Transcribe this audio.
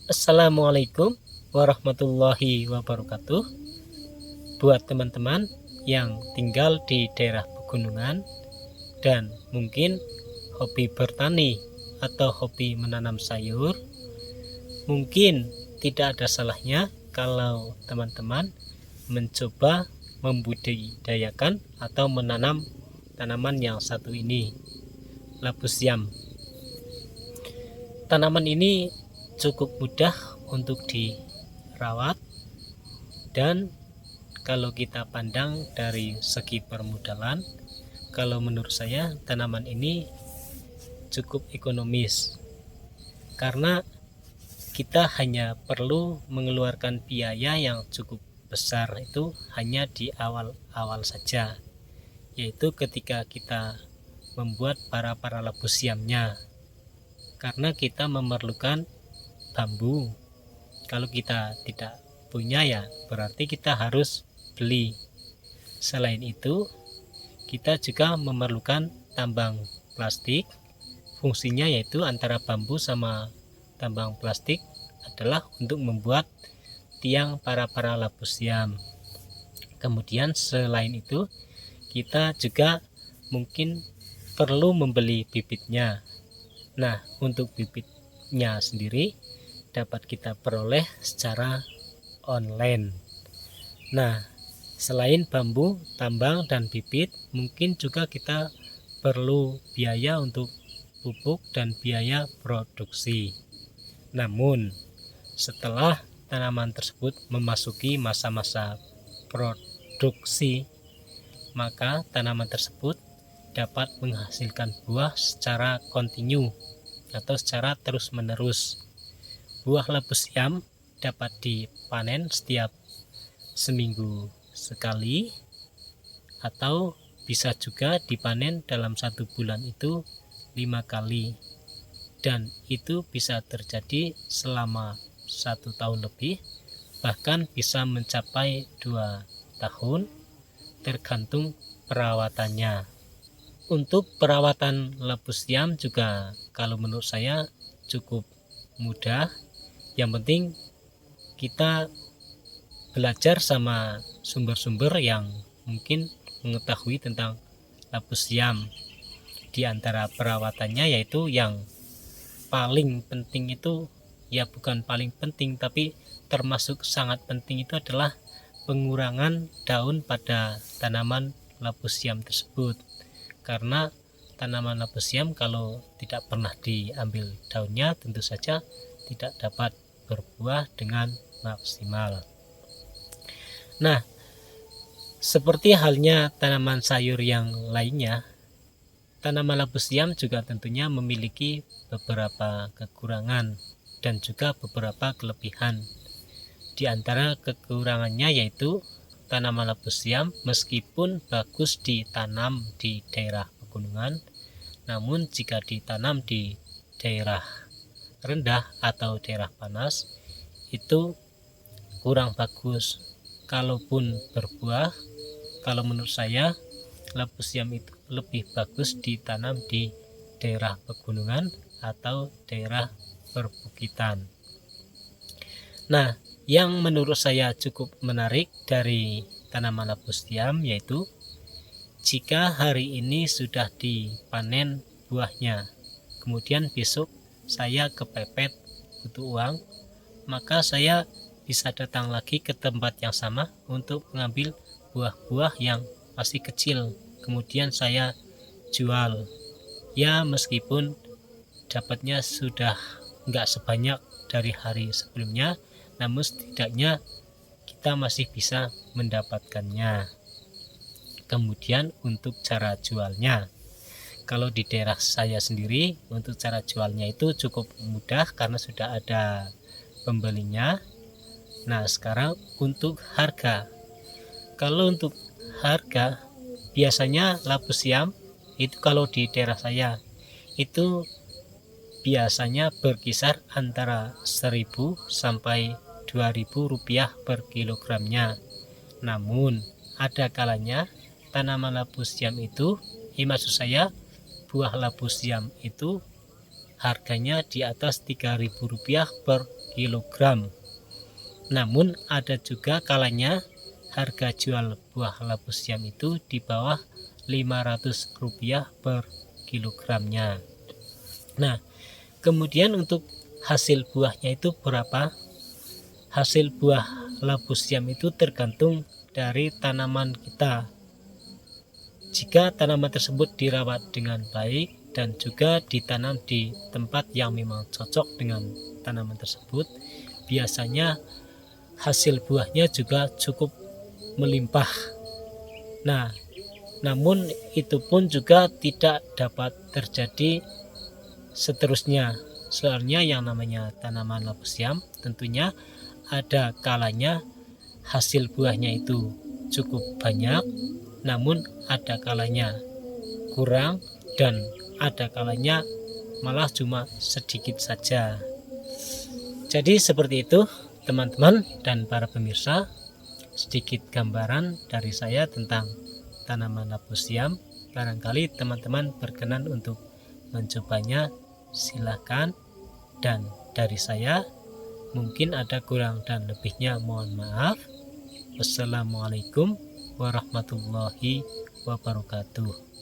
Assalamualaikum warahmatullahi wabarakatuh. Buat teman-teman yang tinggal di daerah pegunungan dan mungkin hobi bertani atau hobi menanam sayur, mungkin tidak ada salahnya kalau teman-teman mencoba membudidayakan atau menanam tanaman yang satu ini, labu siam. Tanaman ini cukup mudah untuk dirawat, dan kalau kita pandang dari segi permodalan, kalau menurut saya tanaman ini cukup ekonomis, karena kita hanya perlu mengeluarkan biaya yang cukup besar, itu hanya di awal-awal saja, yaitu ketika kita membuat para labu siamnya, karena kita memerlukan bambu. Kalau kita tidak punya, ya berarti kita harus beli. Selain itu, kita juga memerlukan tambang plastik. Fungsinya yaitu antara bambu sama tambang plastik adalah untuk membuat tiang para labu siam. Kemudian selain itu, kita juga mungkin perlu membeli bibitnya. Nah, untuk bibitnya sendiri dapat kita peroleh secara online. Nah, selain bambu, tambang, dan bibit, mungkin juga kita perlu biaya untuk pupuk dan biaya produksi. Namun, setelah tanaman tersebut memasuki masa-masa produksi, maka tanaman tersebut dapat menghasilkan buah secara kontinu atau secara terus-menerus. Buah labu siam dapat dipanen setiap seminggu sekali, atau bisa juga dipanen dalam 1 bulan itu 5 kali, dan itu bisa terjadi selama 1 tahun lebih, bahkan bisa mencapai 2 tahun tergantung perawatannya. Untuk perawatan labu siam juga kalau menurut saya cukup mudah. Yang penting kita belajar sama sumber-sumber yang mungkin mengetahui tentang labu siam. Di antara perawatannya, yaitu yang paling penting itu, ya bukan paling penting tapi termasuk sangat penting, itu adalah pengurangan daun pada tanaman labu siam tersebut. Karena tanaman labu siam kalau tidak pernah diambil daunnya, tentu saja tidak dapat berbuah dengan maksimal. Nah, seperti halnya tanaman sayur yang lainnya, tanaman labu siam juga tentunya memiliki beberapa kekurangan dan juga beberapa kelebihan. Di antara kekurangannya yaitu tanaman labu siam meskipun bagus ditanam di daerah pegunungan, namun jika ditanam di daerah rendah atau daerah panas itu kurang bagus. Kalaupun berbuah, kalau menurut saya labu siam itu lebih bagus ditanam di daerah pegunungan atau daerah perbukitan. Nah, yang menurut saya cukup menarik dari tanaman labu siam yaitu jika hari ini sudah dipanen buahnya, kemudian besok saya kepepet butuh uang, maka saya bisa datang lagi ke tempat yang sama untuk mengambil buah-buah yang masih kecil, kemudian saya jual. Ya meskipun dapatnya sudah nggak sebanyak dari hari sebelumnya, namun setidaknya kita masih bisa mendapatkannya. Kemudian untuk cara jualnya, kalau di daerah saya sendiri untuk cara jualnya itu cukup mudah karena sudah ada pembelinya. Nah, sekarang untuk harga, kalau untuk harga biasanya labu siam itu kalau di daerah saya itu biasanya berkisar antara 1.000 sampai 2.000 rupiah per kilogramnya. Namun ada kalanya tanaman labu siam itu, maksud saya buah labu siam itu harganya di atas 3.000 rupiah per kilogram. Namun ada juga kalanya harga jual buah labu siam itu di bawah Rp500 per kilogramnya. Nah, kemudian untuk hasil buahnya itu berapa? Hasil buah labu siam itu tergantung dari tanaman kita. Jika tanaman tersebut dirawat dengan baik dan juga ditanam di tempat yang memang cocok dengan tanaman tersebut, biasanya hasil buahnya juga cukup melimpah. Nah, namun itu pun juga tidak dapat terjadi seterusnya. Soalnya yang namanya tanaman labu siam tentunya ada kalanya hasil buahnya itu cukup banyak, namun ada kalanya kurang, dan ada kalanya malah cuma sedikit saja. Jadi seperti itu teman-teman dan para pemirsa, sedikit gambaran dari saya tentang tanaman labu siam. Barangkali teman-teman berkenan untuk mencobanya, silahkan. Dan dari saya mungkin ada kurang dan lebihnya, mohon maaf. Wassalamualaikum warahmatullahi wabarakatuh.